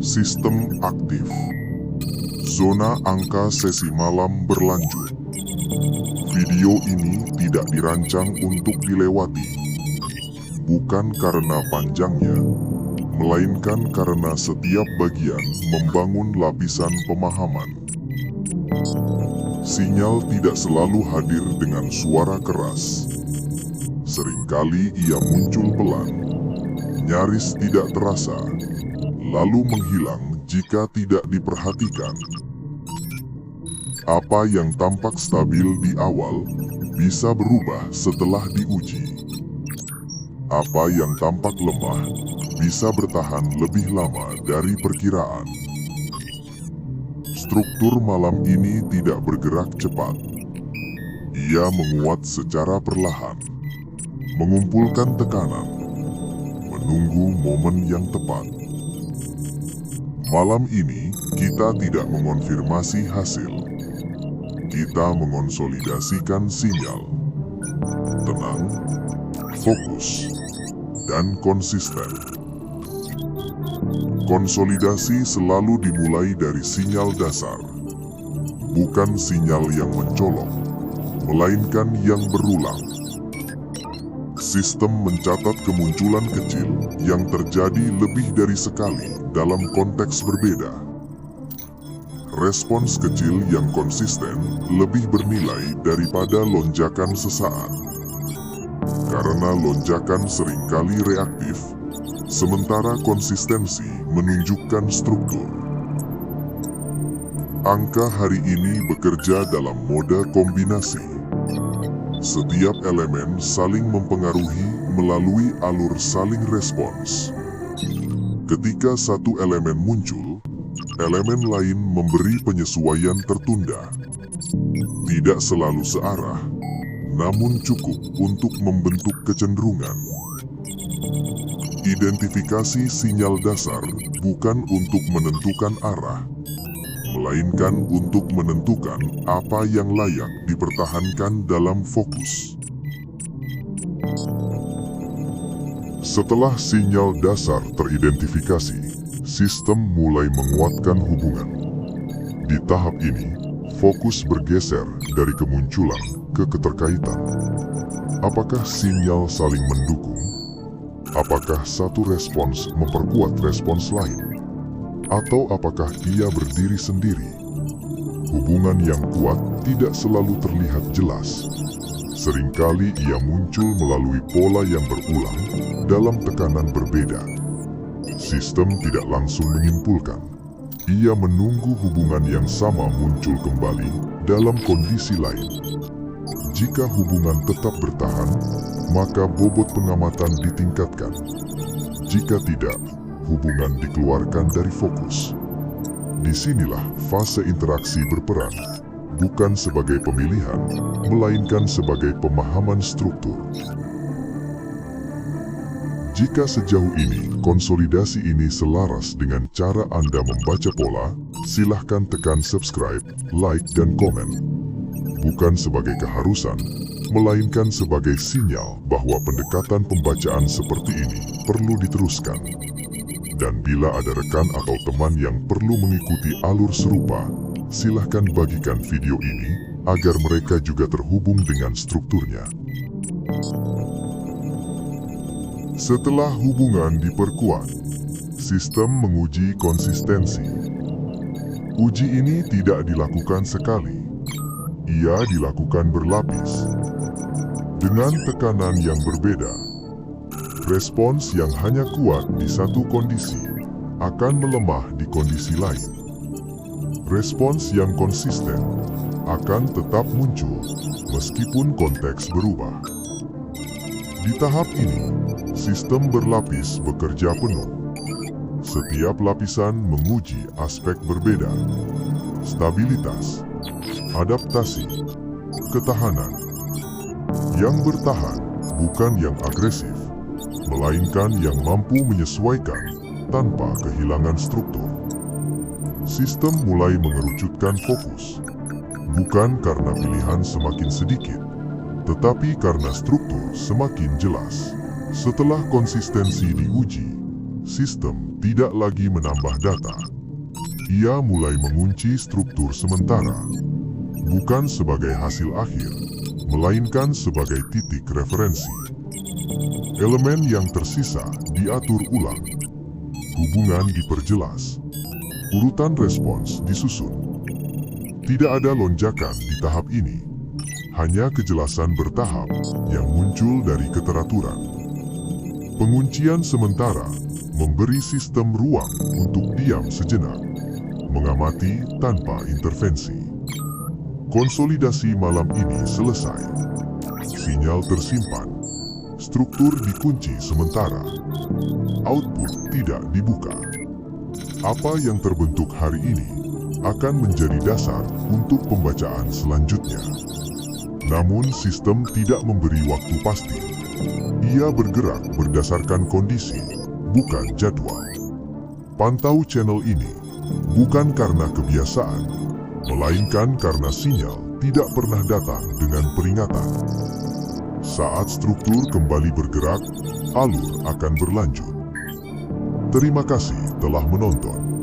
Sistem aktif. Zona angka sesi malam berlanjut. Video ini tidak dirancang untuk dilewati. Bukan karena panjangnya, melainkan karena setiap bagian membangun lapisan pemahaman. Sinyal tidak selalu hadir dengan suara keras. Seringkali ia muncul pelan, nyaris tidak terasa, lalu menghilang jika tidak diperhatikan. Apa yang tampak stabil di awal bisa berubah setelah diuji. Apa yang tampak lemah bisa bertahan lebih lama dari perkiraan. Struktur malam ini tidak bergerak cepat. Ia menguat secara perlahan, mengumpulkan tekanan, menunggu momen yang tepat. Malam ini, kita tidak mengonfirmasi hasil. Kita mengonsolidasikan sinyal. Tenang, fokus, dan konsisten. Konsolidasi selalu dimulai dari sinyal dasar. Bukan sinyal yang mencolok, melainkan yang berulang. Sistem mencatat kemunculan kecil yang terjadi lebih dari sekali dalam konteks berbeda. Respons kecil yang konsisten lebih bernilai daripada lonjakan sesaat. Karena lonjakan seringkali reaktif, sementara konsistensi menunjukkan struktur. Angka hari ini bekerja dalam mode kombinasi. Setiap elemen saling mempengaruhi melalui alur saling respons. Ketika satu elemen muncul, elemen lain memberi penyesuaian tertunda. Tidak selalu searah, namun cukup untuk membentuk kecenderungan. Identifikasi sinyal dasar bukan untuk menentukan arah, melainkan untuk menentukan apa yang layak dipertahankan dalam fokus. Setelah sinyal dasar teridentifikasi, sistem mulai menguatkan hubungan. Di tahap ini, fokus bergeser dari kemunculan ke keterkaitan. Apakah sinyal saling mendukung? Apakah satu respons memperkuat respons lain? Atau apakah dia berdiri sendiri? Hubungan yang kuat tidak selalu terlihat jelas. Seringkali ia muncul melalui pola yang berulang dalam tekanan berbeda. Sistem tidak langsung menyimpulkan. Ia menunggu hubungan yang sama muncul kembali dalam kondisi lain. Jika hubungan tetap bertahan, maka bobot pengamatan ditingkatkan. Jika tidak, hubungan dikeluarkan dari fokus. Disinilah fase interaksi berperan, bukan sebagai pemilihan, melainkan sebagai pemahaman struktur. Jika sejauh ini konsolidasi ini selaras dengan cara Anda membaca pola, silahkan tekan subscribe, like, dan komen. Bukan sebagai keharusan, melainkan sebagai sinyal bahwa pendekatan pembacaan seperti ini perlu diteruskan. Dan bila ada rekan atau teman yang perlu mengikuti alur serupa, silahkan bagikan video ini agar mereka juga terhubung dengan strukturnya. Setelah hubungan diperkuat, sistem menguji konsistensi. Uji ini tidak dilakukan sekali. Ia dilakukan berlapis, dengan tekanan yang berbeda. Respons yang hanya kuat di satu kondisi akan melemah di kondisi lain. Respons yang konsisten akan tetap muncul meskipun konteks berubah. Di tahap ini, sistem berlapis bekerja penuh. Setiap lapisan menguji aspek berbeda: stabilitas, adaptasi, ketahanan. Yang bertahan bukan yang agresif, melainkan yang mampu menyesuaikan tanpa kehilangan struktur. Sistem mulai mengerucutkan fokus, bukan karena pilihan semakin sedikit, tetapi karena struktur semakin jelas. Setelah konsistensi diuji, sistem tidak lagi menambah data. Ia mulai mengunci struktur sementara, bukan sebagai hasil akhir, melainkan sebagai titik referensi. Elemen yang tersisa diatur ulang, hubungan diperjelas, urutan respons disusun. Tidak ada lonjakan di tahap ini, hanya kejelasan bertahap yang muncul dari keteraturan. Penguncian sementara memberi sistem ruang untuk diam sejenak, mengamati tanpa intervensi. Konsolidasi malam ini selesai. Sinyal tersimpan, struktur dikunci sementara, output tidak dibuka. Apa yang terbentuk hari ini akan menjadi dasar untuk pembacaan selanjutnya. Namun sistem tidak memberi waktu pasti. Ia bergerak berdasarkan kondisi, bukan jadwal. Pantau channel ini bukan karena kebiasaan, melainkan karena sinyal tidak pernah datang dengan peringatan. Saat struktur kembali bergerak, alur akan berlanjut. Terima kasih telah menonton.